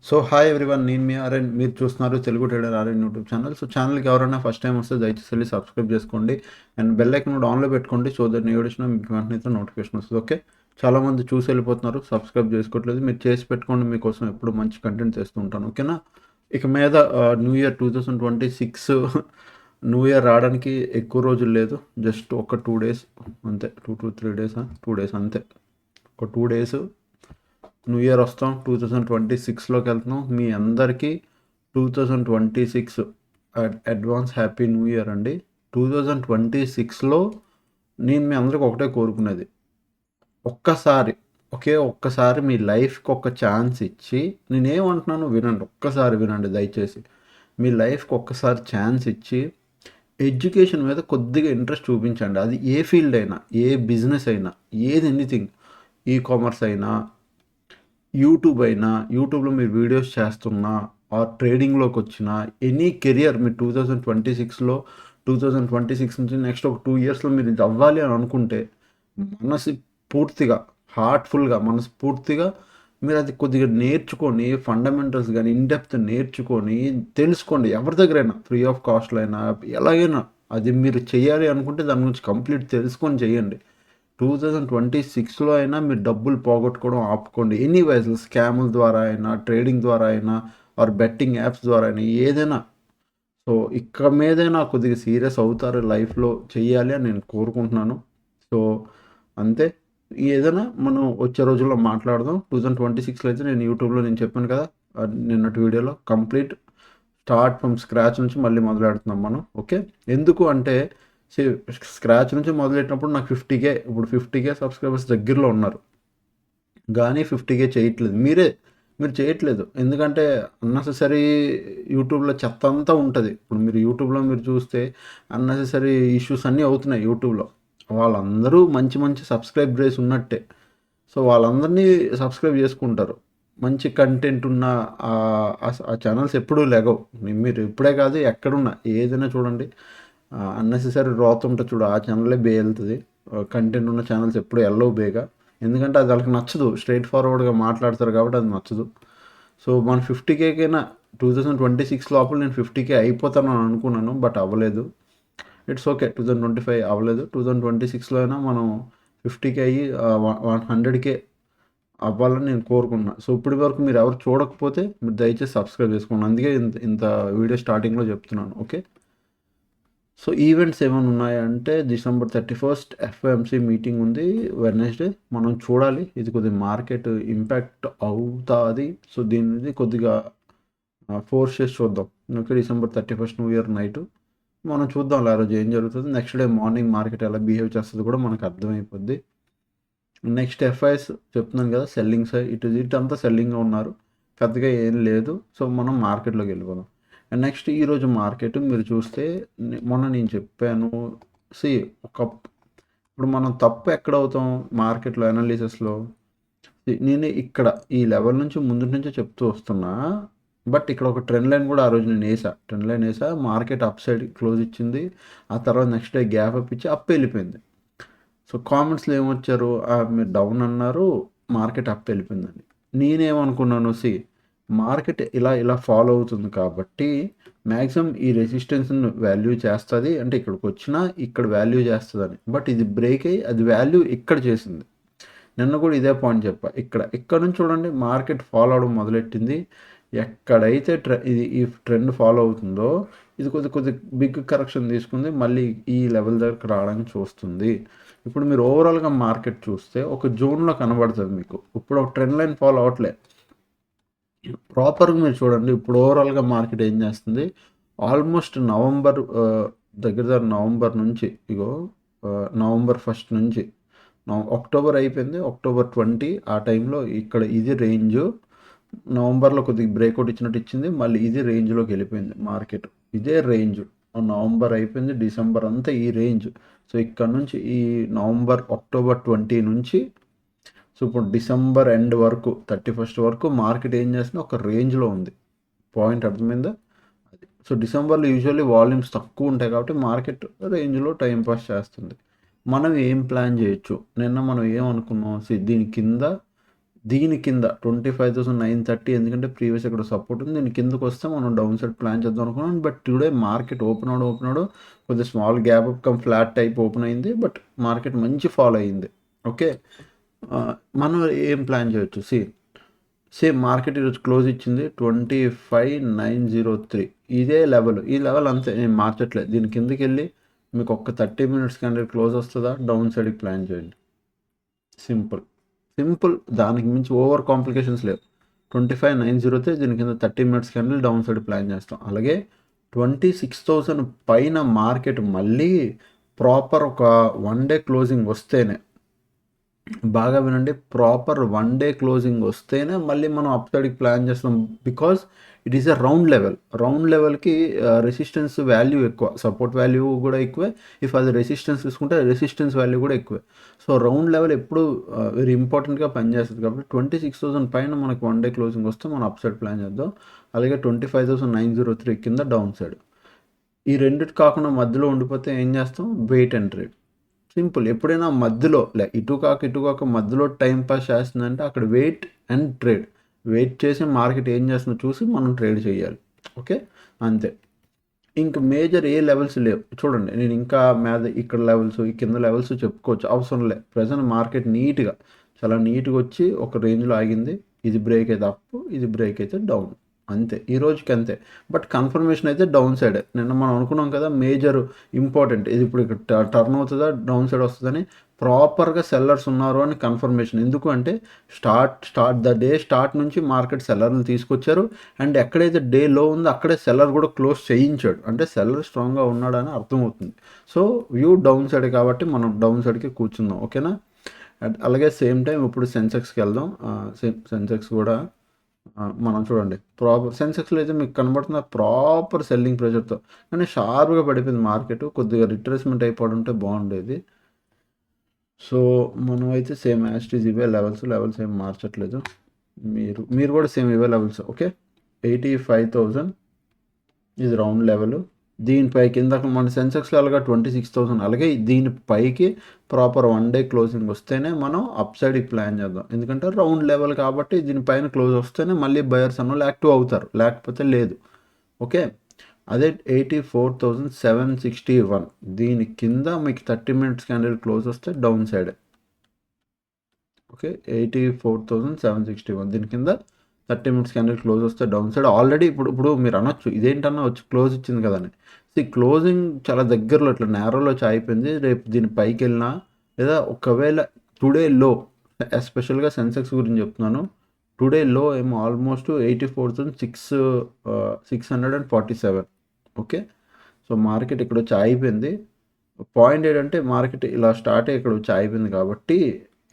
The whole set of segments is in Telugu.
సో హాయ్ ఎవ్రీవన్, నేను మీ ఆర్ఎన్. మీరు చూస్తున్నారు Telugu trader RN YouTube channel. So ఛానల్కి ఎవరైనా ఫస్ట్ టైం వస్తే దయచేసి వెళ్ళి సబ్స్క్రైబ్ చేసుకోండి అండ్ బెల్ ఐకన్ కూడా ఆన్లో పెట్టుకోండి. సో దట్ నేను వచ్చినా మీకు వెంటనే నోటిఫికేషన్ వస్తుంది. ఓకే, చాలామంది చూసి వెళ్ళిపోతున్నారు, సబ్స్క్రైబ్ చేసుకోవట్లేదు. మీరు చేసి పెట్టుకోండి, మీకోసం ఎప్పుడు మంచి కంటెంట్ చేస్తూ ఉంటాను. ఓకేనా? ఇక మీద న్యూ ఇయర్ 2026 న్యూ ఇయర్ రావడానికి ఎక్కువ రోజులు లేదు. జస్ట్ ఒక 2 days అంతే, 2 to 3 days, 2 days అంతే. ఒక 2 days న్యూ ఇయర్ వస్తాం. 2026లోకి వెళ్తున్నాం. మీ అందరికీ 2026 అడ్వాన్స్ హ్యాపీ న్యూ ఇయర్ అండి. 2026లో నేను మీ అందరికి ఒకటే కోరుకునేది, ఒక్కసారి మీ లైఫ్కి ఒక ఛాన్స్ ఇచ్చి, నేనేమంటున్నాను వినండి, ఒక్కసారి వినండి దయచేసి. మీ లైఫ్కి ఒక్కసారి ఛాన్స్ ఇచ్చి ఎడ్యుకేషన్ మీద కొద్దిగా ఇంట్రెస్ట్ చూపించండి. అది ఏ ఫీల్డ్ అయినా, ఏ బిజినెస్ అయినా, ఏది ఎనీథింగ్, కామర్స్ అయినా, యూట్యూబ్లో మీరు వీడియోస్ చేస్తున్నా, ఆర్ ట్రేడింగ్లోకి వచ్చిన ఎనీ కెరియర్ మీరు 2026 నుంచి నెక్స్ట్ ఒక 2 yearsలో మీరు ఇది అవ్వాలి అని అనుకుంటే, మనస్ఫూర్తిగా మీరు అది కొద్దిగా నేర్చుకొని, ఫండమెంటల్స్ కానీ ఇన్డెప్త్ నేర్చుకొని తెలుసుకోండి. ఎవరి దగ్గరైనా ఫ్రీ ఆఫ్ కాస్ట్లో అయినా ఎలాగైనా అది మీరు చేయాలి అనుకుంటే దాని గురించి కంప్లీట్ తెలుసుకొని చేయండి. 2026లో అయినా మీరు డబ్బులు పోగొట్టుకోవడం ఆపుకోండి. ఎనీవైజ్ స్కాముల ద్వారా అయినా, ట్రేడింగ్ ద్వారా అయినా, ఆర్ బెట్టింగ్ యాప్స్ ద్వారా అయినా, ఏదైనా. సో ఇక మీదైనా కొద్దిగా సీరియస్ అవుతారు లైఫ్లో, చెయ్యాలి అని నేను కోరుకుంటున్నాను. సో అంతే. ఏదైనా మనం వచ్చే రోజుల్లో మాట్లాడదాం. 2026లో అయితే నేను యూట్యూబ్లో నేను చెప్పాను కదా, నిన్నటి వీడియోలో కంప్లీట్ స్టార్ట్ ఫ్రమ్ స్క్రాచ్ నుంచి మళ్ళీ మొదలెడుతున్నాం మనం. ఓకే, ఎందుకు అంటే స్క్రాచ్ నుంచి మొదలెట్టినప్పుడు నాకు 50K, ఇప్పుడు 50K సబ్స్క్రైబర్స్ దగ్గరలో ఉన్నారు, కానీ 50K చేయట్లేదు. మీరు చేయట్లేదు. ఎందుకంటే అన్నెసెసరీ యూట్యూబ్లో చెత్త అంతా ఉంటుంది. ఇప్పుడు మీరు యూట్యూబ్లో మీరు చూస్తే అన్నెసెసరీ ఇష్యూస్ అన్నీ అవుతున్నాయి యూట్యూబ్లో. వాళ్ళందరూ మంచి మంచి సబ్స్క్రైబ్ రేస్ ఉన్నట్టే. సో వాళ్ళందరినీ సబ్స్క్రైబ్ చేసుకుంటారు. మంచి కంటెంట్ ఉన్న ఆ ఛానల్స్ ఎప్పుడూ లెగవు. మీరు ఇప్పుడే కాదు, ఎక్కడున్నా ఏదైనా చూడండి, అన్నెసెసరీ రోత ఉంటుంది చూడు, ఆ ఛానలే బే వెళ్తుంది. కంటెంట్ ఉన్న ఛానల్స్ ఎప్పుడు వెళ్ళవు బేగా. ఎందుకంటే అది వాళ్ళకి నచ్చదు, స్ట్రైట్ ఫార్వర్డ్గా మాట్లాడతారు కాబట్టి అది నచ్చదు. సో మన 50Kకైనా 2026 లోపల నేను 50K అయిపోతాను అని అనుకున్నాను, బట్ అవ్వలేదు. ఇట్స్ ఓకే, 2025 అవ్వలేదు. 2026లో అయినా మనం 50K అయ్యి 100K అవ్వాలని నేను కోరుకుంటున్నాను. సో ఇప్పటి వరకు మీరు ఎవరు చూడకపోతే మీరు దయచేసి సబ్స్క్రైబ్ చేసుకోండి. అందుకే ఇంత వీడియో స్టార్టింగ్లో చెప్తున్నాను. ఓకే, సో ఈవెంట్స్ ఏమైనా ఉన్నాయంటే December 31st FOMC మీటింగ్ ఉంది, వెడ్నెస్డే. మనం చూడాలి, ఇది కొద్దిగా మార్కెట్ ఇంపాక్ట్ అవుతుంది. సో దీనిది కొద్దిగా ఫోర్స్ చేసి చూద్దాం. Okay, December 31st new year night మనం చూద్దాం ఆ రోజు ఏం జరుగుతుంది. నెక్స్ట్ డే మార్నింగ్ మార్కెట్ ఎలా బిహేవ్ చేస్తుంది కూడా మనకు అర్థమైపోద్ది. నెక్స్ట్ ఎఫ్ఐఎస్ చెప్తున్నాను కదా, సెల్లింగ్ సైడ్ ఇటు అంతా సెల్లింగ్గా ఉన్నారు, పెద్దగా ఏం లేదు. సో మనం మార్కెట్లోకి వెళ్ళిపోదాం. అండ్ నెక్స్ట్ ఈరోజు మార్కెట్ మీరు చూస్తే, మొన్న నేను చెప్పాను, సి ఇప్పుడు మనం తప్పు ఎక్కడ అవుతాం మార్కెట్లో అనాలిసిస్లో. నేను ఇక్కడ ఈ లెవెల్ నుంచి ముందు నుంచే చెప్తూ వస్తున్నా, బట్ ఇక్కడ ఒక ట్రెండ్ లైన్ కూడా ఆ రోజు నేను ట్రెండ్ లైన్ వేసా. మార్కెట్ అప్ సైడ్ క్లోజ్ ఇచ్చింది, ఆ తర్వాత నెక్స్ట్ డే గ్యాప్ అప్ ఇచ్చి అప్ వెళ్ళిపోయింది. సో కామెంట్స్లో ఏమొచ్చారు, మీరు డౌన్ అన్నారు, మార్కెట్ అప్ వెళ్ళిపోయిందని. నేనేమనుకున్నాను, మార్కెట్ ఇలా ఫాలో అవుతుంది కాబట్టి మ్యాక్సిమం ఈ రెసిస్టెన్స్ని వాల్యూ చేస్తుంది, అంటే ఇక్కడికి వచ్చినా ఇక్కడ వాల్యూ చేస్తుందని. బట్ ఇది బ్రేక్ అయ్యి అది వాల్యూ ఇక్కడ చేసింది. నిన్న కూడా ఇదే పాయింట్ చెప్పా. ఇక్కడ నుంచి చూడండి, మార్కెట్ ఫాలో అవడం మొదలెట్టింది. ఎక్కడైతే ఈ ట్రెండ్ ఫాలో అవుతుందో ఇది కొద్ది బిగ్ కరెక్షన్ తీసుకుంది, మళ్ళీ ఈ లెవెల్ దగ్గరకు రావడానికి చూస్తుంది. ఇప్పుడు మీరు ఓవరాల్గా మార్కెట్ చూస్తే ఒక జోన్లో కనబడుతుంది మీకు. ఇప్పుడు ఒక ట్రెండ్ లైన్ ఫాలో అవట్లే, ప్రాపర్గా మీరు చూడండి. ఇప్పుడు ఓవరాల్గా మార్కెట్ ఏం చేస్తుంది, ఆల్మోస్ట్ నవంబర్ నుంచి, November 1st నుంచి అక్టోబర్ అయిపోయింది, October 20 ఆ టైంలో ఇక్కడ ఇది రేంజ్. నవంబర్లో కొద్దిగా బ్రేక్అవుట్ ఇచ్చినట్టు ఇచ్చింది, మళ్ళీ ఇది రేంజ్లోకి వెళ్ళిపోయింది మార్కెట్. ఇదే రేంజ్ నవంబర్ అయిపోయింది, డిసెంబర్ అంతా ఈ రేంజ్. సో ఇక్కడ నుంచి ఈ October 20 నుంచి సో ఇప్పుడు డిసెంబర్ ఎండ్ వరకు 31st వరకు మార్కెట్ ఏం చేస్తుంది, ఒక రేంజ్లో ఉంది. పాయింట్ అర్థమైందా? అది. సో డిసెంబర్లో యూజువల్లీ వాల్యూమ్స్ తక్కువ ఉంటాయి కాబట్టి మార్కెట్ రేంజ్లో టైంపాస్ చేస్తుంది. మనం ఏం ప్లాన్ చేయొచ్చు, నిన్న మనం ఏమనుకున్నాం, దీని కింద దీని కింద 25,930 ఎందుకంటే ప్రీవియస్ ఇక్కడ సపోర్ట్ ఉంది. దీని కిందకు వస్తే మనం డౌన్ సైడ్ ప్లాన్ చేద్దాం అనుకున్నాం. బట్ టుడే మార్కెట్ ఓపెన్ అవడం కొద్దిగా small gap up come flat type open అయింది. బట్ మార్కెట్ మంచి ఫాలో అయింది. ఓకే, మనం ఏం ప్లాన్ చేయొచ్చు? సేమ్ మార్కెట్ ఈరోజు క్లోజ్ ఇచ్చింది 25,903. ఇదే లెవెల్, ఈ లెవెల్ అంతే, నేను మార్చట్లేదు. దీని కిందకి వెళ్ళి మీకు ఒక్క 30 మినిట్స్ క్యాండిల్ క్లోజ్ వస్తుందా, డౌన్ సైడ్కి ప్లాన్ చేయండి. సింపుల్, దానికి మించి ఓవర్ కాంప్లికేషన్స్ లేవు. 25,903 దీని కింద 30 minutes candle down side plan చేస్తాం. అలాగే 26,000 పైన మార్కెట్ మళ్ళీ ప్రాపర్ ఒక 1 డే క్లోజింగ్ వస్తేనే, బాగా వినండి, ప్రాపర్ 1 డే క్లోజింగ్ వస్తేనే మళ్ళీ మనం అప్ సైడ్కి ప్లాన్ చేస్తాం. Because it is a round లెవెల్కి రెసిస్టెన్స్ వాల్యూ ఎక్కువ, సపోర్ట్ వాల్యూ కూడా ఎక్కువే. ఇఫ్ అది రెసిస్టెన్స్ తీసుకుంటే రెసిస్టెన్స్ వాల్యూ కూడా ఎక్కువే. సో రౌండ్ లెవెల్ ఎప్పుడు వెరీ ఇంపార్టెంట్గా పనిచేస్తుంది. కాబట్టి 26,000 పైన మనకు 1 డే క్లోజింగ్ వస్తే మనం అప్ సైడ్ ప్లాన్ చేద్దాం. అలాగే 25,903 కింద డౌన్ సైడ్. ఈ రెండిటి కాకుండా మధ్యలో ఉండిపోతే ఏం చేస్తాం? Wait and trade. సింపుల్. ఎప్పుడైనా మధ్యలో ఇటు కాక మధ్యలో టైం పాస్ చేస్తుందంటే అక్కడ వెయిట్ అండ్ ట్రేడ్. వెయిట్ చేసి మార్కెట్ ఏం చేస్తుందో చూసి మనం ట్రేడ్ చేయాలి. ఓకే, అంతే. ఇంక మేజర్ ఏ లెవెల్స్ లేవు. చూడండి, నేను ఇంకా ఇక్కడ లెవెల్స్, ఈ కింద లెవెల్స్ చెప్పుకోవచ్చు, అవసరం లే. ప్రజెంట్ మార్కెట్ చాలా నీట్గా వచ్చి ఒక రేంజ్లో ఆగింది. ఇది బ్రేక్ అయితే అప్, ఇది బ్రేక్ అయితే డౌన్, అంతే. ఈ రోజుకి అంతే. బట్ కన్ఫర్మేషన్ అయితే డౌన్ సైడ్. నిన్న మనం అనుకున్నాం కదా, మేజర్ ఇంపార్టెంట్ ఇది. ఇప్పుడు ఇక్కడ టర్న్ అవుతుందా, డౌన్ సైడ్ వస్తుందని ప్రాపర్గా సెల్లర్స్ ఉన్నారు అని కన్ఫర్మేషన్. ఎందుకు అంటే స్టార్ట్ నుంచి మార్కెట్ సెల్లర్లు తీసుకొచ్చారు. అండ్ ఎక్కడైతే డే లో ఉందో అక్కడే సెల్లర్ కూడా క్లోజ్ చేయించాడు. అంటే సెల్లర్ స్ట్రాంగ్గా ఉన్నాడని అర్థమవుతుంది. సో వ్యూ డౌన్ సైడ్ కాబట్టి మనం డౌన్ సైడ్కి కూర్చుందాం. ఓకేనా? అలాగే సేమ్ టైం ఇప్పుడు సెన్సెక్స్కి వెళ్దాం. సెన్సెక్స్ కూడా మనం చూడండి, ప్రాపర్ సెన్సెక్స్లో అయితే మీకు కనబడుతున్న ప్రాపర్ సెల్లింగ్ ప్రెషర్తో, కానీ షార్ప్గా పడిపోయింది మార్కెట్. కొద్దిగా రిట్రేస్మెంట్ అయిపోవడం ఉంటే బాగుండేది. సో మనం అయితే సేమ్ యాస్టీజ్ ఇవే లెవెల్స్ ఏం మార్చట్లేదు. మీరు కూడా సేమ్ ఇవే లెవెల్స్. ఓకే, 85,000 ఇది రౌండ్ లెవెల్. దీనిపైకి ఇందాక మన సెన్సెక్స్లో అలాగా 26,000. అలాగే దీనిపైకి ప్రాపర్ 1 డే క్లోజింగ్ వస్తేనే మనం అప్ సైడ్కి ప్లాన్ చేద్దాం. ఎందుకంటే రౌండ్ లెవెల్ కాబట్టి దీనిపైన క్లోజ్ వస్తేనే మళ్ళీ బయర్స్ అన్నోళ్ళు యాక్టివ్ అవుతారు, లేకపోతే లేదు. ఓకే, అదే 84,761 దీని కింద మీకు 30 మినిట్స్ క్యాండిల్ క్లోజ్ వస్తే డౌన్ సైడ్. ఓకే, 84,761 దీని కింద 30 మినిట్స్ క్యాండిల్ క్లోజ్ వస్తే డౌన్ సైడ్. ఆల్రెడీ ఇప్పుడు మీరు అనొచ్చు, ఇదేంటన్నా వచ్చి క్లోజ్ ఇచ్చింది కదని. క్లోజింగ్ చాలా దగ్గరలో ఇట్లా నేరోలో అయిపోయింది. రేపు దీని పైకి వెళ్ళినా, లేదా ఒకవేళ టుడే లో, ఎస్పెషల్గా సెన్సెక్స్ గురించి చెప్తున్నాను, టుడే లో ఏమో ఆల్మోస్ట్ 84,647. ఓకే, సో మార్కెట్ ఇక్కడ వచ్చి అయిపోయింది. పాయింట్ ఏంటంటే మార్కెట్ ఇలా స్టార్ట్ అయ్యి ఇక్కడ వచ్చి అయిపోయింది కాబట్టి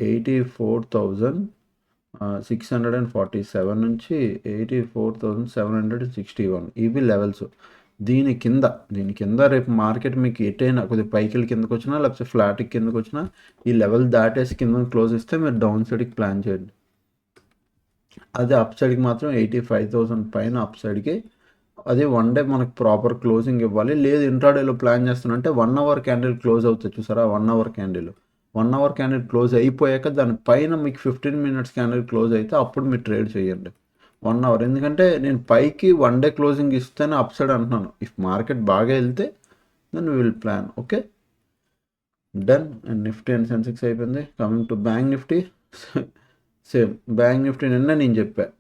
84,647 నుంచి 84,761 ఇవి లెవెల్స్. దీని కింద రేపు మార్కెట్ మీకు ఎటైనా కొద్దిగా పైకి కిందకు వచ్చినా, లేకపోతే ఫ్లాట్కి కిందకు వచ్చినా, ఈ లెవెల్ దాటేసి కింద క్లోజ్ ఇస్తే మీరు డౌన్ సైడ్కి ప్లాన్ చేయండి. అదే అప్ సైడ్కి మాత్రం 85,000 పైన అప్ సైడ్కి, అది 1 డే మనకు ప్రాపర్ క్లోజింగ్ ఇవ్వాలి. లేదు ఇంట్రాడేలో ప్లాన్ చేస్తున్నంటే 1 అవర్ క్యాండిల్ క్లోజ్ అవుతుంది చూసారా, 1 అవర్ క్యాండిల్ క్లోజ్ అయిపోయాక దానిపైన మీకు 15 మినిట్స్ క్యాండిల్ క్లోజ్ అయితే అప్పుడు మీరు ట్రేడ్ చేయండి 1 అవర్. ఎందుకంటే నేను పైకి 1 డే క్లోజింగ్ ఇస్తేనే అప్ సైడ్ అంటున్నాను. ఇఫ్ మార్కెట్ బాగా వెళ్తే then we will plan. Okay, done. And Nifty and Sensex అయిపోయింది. Coming to bank Nifty. Same bank Nifty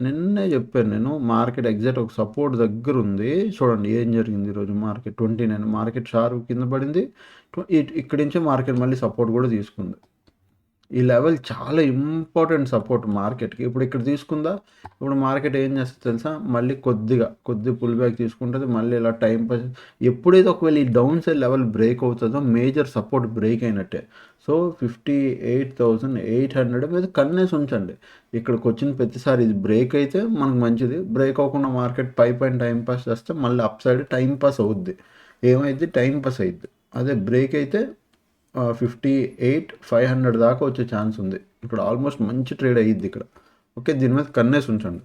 నిన్నే చెప్పాను నేను, మార్కెట్ ఎగ్జాక్ట్ ఒక సపోర్ట్ దగ్గర ఉంది. చూడండి ఏం జరిగింది ఈరోజు. మార్కెట్ 29 మార్కెట్ షార్ప్ కింద పడింది. ఇక్కడి నుంచే మార్కెట్ మళ్ళీ సపోర్ట్ కూడా తీసుకుంది. ఈ లెవెల్ చాలా ఇంపార్టెంట్ సపోర్ట్ మార్కెట్కి. ఇప్పుడు ఇక్కడ తీసుకుందా, ఇప్పుడు మార్కెట్ ఏం చేస్తుంది తెలుసా, మళ్ళీ కొద్ది పుల్ బ్యాక్ తీసుకుంటుంది. మళ్ళీ ఇలా టైం పాస్. ఎప్పుడైతే ఒకవేళ ఈ డౌన్ సైడ్ లెవెల్ బ్రేక్ అవుతుందో మేజర్ సపోర్ట్ బ్రేక్ అయినట్టే. సో 58,800 మీద కన్నేసి ఉంచండి. ఇక్కడికి వచ్చిన ప్రతిసారి ఇది బ్రేక్ అయితే మనకు మంచిది. బ్రేక్ అవ్వకుండా మార్కెట్ పైన టైం పాస్ చేస్తే మళ్ళీ అప్ సైడ్ టైం పాస్ అవుద్ది. ఏమైంది, టైం పాస్ అవుద్ది. అదే బ్రేక్ అయితే 58,500 దాకా వచ్చే ఛాన్స్ ఉంది. ఇప్పుడు ఆల్మోస్ట్ మంచి ట్రేడ్ అయ్యిద్ది ఇక్కడ. ఓకే, దీని మీద కన్నేసి ఉంచండి.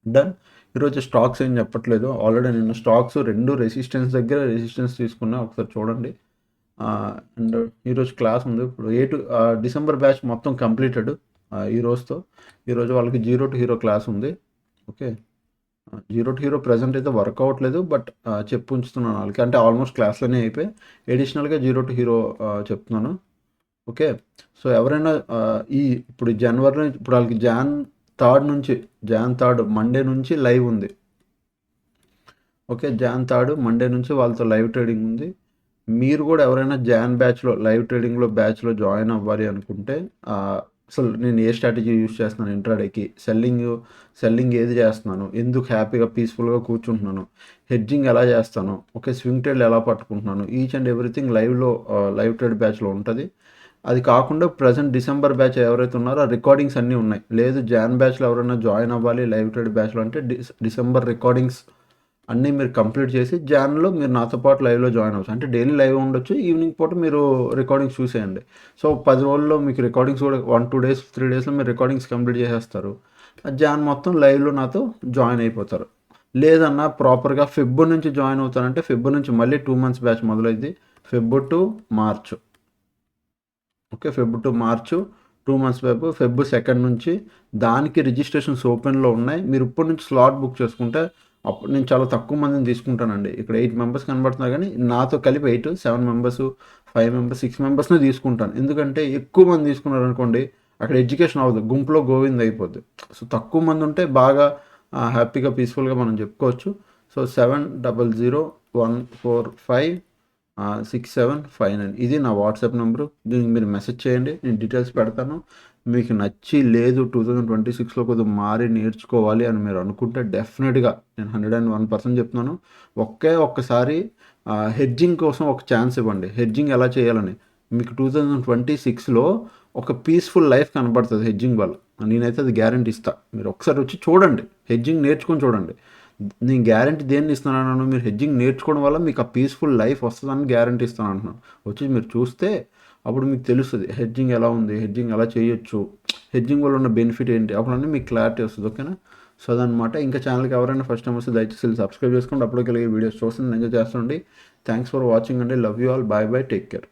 డన్. ఈరోజు స్టాక్స్ ఏం చెప్పట్లేదు. ఆల్రెడీ నేను స్టాక్స్ 2 రెసిస్టెన్స్ తీసుకున్నా, ఒకసారి చూడండి. అండ్ ఈరోజు క్లాస్ ఉంది. ఇప్పుడు డిసెంబర్ బ్యాచ్ మొత్తం కంప్లీటెడ్. ఈరోజు వాళ్ళకి జీరో టు హీరో క్లాస్ ఉంది. Okay, zero to hero present అయితే వర్క్ అవ్వట్లేదు, బట్ చెప్పు ఉంచుతున్నాను వాళ్ళకి. అంటే ఆల్మోస్ట్ క్లాస్లోనే అయిపోయి ఎడిషనల్గా జీరో టు హీరో చెప్తున్నాను. ఓకే, సో ఎవరైనా ఇప్పుడు జనవరి ఇప్పుడు వాళ్ళకి జాన్ థర్డ్ మండే నుంచి లైవ్ ఉంది. ఓకే, జాన్ థర్డ్ మండే నుంచి వాళ్ళతో లైవ్ ట్రేడింగ్ ఉంది. మీరు కూడా ఎవరైనా జాన్ లైవ్ ట్రేడింగ్లో బ్యాచ్లో జాయిన్ అవ్వాలి అనుకుంటే అసలు నేను ఏ స్ట్రాటజీ యూస్ చేస్తున్నాను, ఇంట్రాడేకి సెల్లింగ్ ఏది చేస్తున్నాను, ఎందుకు హ్యాపీగా పీస్ఫుల్గా కూర్చుంటున్నాను, హెడ్జింగ్ ఎలా చేస్తాను, ఓకే, స్వింగ్ ట్రేడ్లు ఎలా పట్టుకుంటున్నాను, each and everything live trade బ్యాచ్లో ఉంటుంది. అది కాకుండా ప్రజెంట్ డిసెంబర్ బ్యాచ్ ఎవరైతే ఉన్నారో ఆ రికార్డింగ్స్ అన్నీ ఉన్నాయి. లేదు జాన్ బ్యాచ్లో ఎవరైనా జాయిన్ అవ్వాలి లైవ్ ట్రేడ్ బ్యాచ్లో అంటే డిసెంబర్ రికార్డింగ్స్ అన్నీ మీరు కంప్లీట్ చేసి జాన్లో మీరు నాతో పాటు లైవ్లో జాయిన్ అవ్వచ్చు. అంటే డైలీ లైవ్ ఉండొచ్చు, ఈవినింగ్ పూట మీరు రికార్డింగ్స్ చూసేయండి. సో 10 రోజుల్లో మీకు రికార్డింగ్స్ కూడా 1-2 డేస్ 3 డేస్లో మీరు రికార్డింగ్స్ కంప్లీట్ చేసేస్తారు. జాన్ మొత్తం లైవ్లో నాతో జాయిన్ అయిపోతారు. లేదన్నా ప్రాపర్గా ఫెబ్ నుంచి జాయిన్ అవుతారంటే ఫెబ్ నుంచి మళ్ళీ 2 months బ్యాచ్ మొదలైంది. Feb to March. Okay, Feb to March 2 months Feb 2 నుంచి దానికి రిజిస్ట్రేషన్స్ ఓపెన్లో ఉన్నాయి. మీరు ఇప్పటి నుంచి స్లాట్ బుక్ చేసుకుంటే అప్పుడు నేను చాలా తక్కువ మందిని తీసుకుంటానండి. ఇక్కడ 8 members కనబడుతున్నారు, కానీ నాతో కలిపి 8, 7 members, 5 members, 6 members తీసుకుంటాను. ఎందుకంటే ఎక్కువ మంది తీసుకున్నారు అనుకోండి అక్కడ ఎడ్యుకేషన్ అవ్వదు, గుంపులో గోవింద్ అయిపోద్ది. సో తక్కువ మంది ఉంటే బాగా హ్యాపీగా పీస్ఫుల్గా మనం చెప్పుకోవచ్చు. సో 7001456759 ఇది నా వాట్సాప్ నెంబరు. దీనికి మీరు మెసేజ్ చేయండి, నేను డీటెయిల్స్ పెడతాను. మీకు నచ్చి లేదు 2026లో కొద్దిగా మారి నేర్చుకోవాలి అని మీరు అనుకుంటే డెఫినెట్గా నేను 101% చెప్తున్నాను. ఒక్కసారి హెడ్జింగ్ కోసం ఒక ఛాన్స్ ఇవ్వండి. హెడ్జింగ్ ఎలా చేయాలని మీకు 2026లో ఒక పీస్ఫుల్ లైఫ్ కనబడుతుంది హెడ్జింగ్ వల్ల. నేనైతే అది గ్యారంటీ ఇస్తాను. మీరు ఒకసారి వచ్చి చూడండి, హెడ్జింగ్ నేర్చుకొని చూడండి. నేను గ్యారంటీ దేన్ని ఇస్తున్నాను, మీరు హెడ్జింగ్ నేర్చుకోవడం వల్ల మీకు ఆ పీస్ఫుల్ లైఫ్ వస్తుందని గ్యారంటీ ఇస్తాను అంటున్నాను. వచ్చి మీరు చూస్తే అప్పుడు మీకు తెలుస్తుంది హెడ్జింగ్ ఎలా ఉంది, హెడ్జింగ్ ఎలా చేయొచ్చు, హెడ్జింగ్ వల్ల ఉన్న బెనిఫిట్ ఏంటి, అప్పుడు అన్నీ మీకు క్లారిటీ వస్తుంది. ఓకేనా? సో అదనమాట. ఇంకా ఛానల్కి ఎవరైనా ఫస్ట్ టైం వస్తే దయచేసి సబ్స్క్రైబ్ చేసుకోండి. అప్పుడు కలిగే వీడియోస్ చూసి ఎంజాయ్ చేస్తుండండి. థ్యాంక్స్ ఫర్ వాచింగ్ అండి. Love you all. Bye bye. Take care.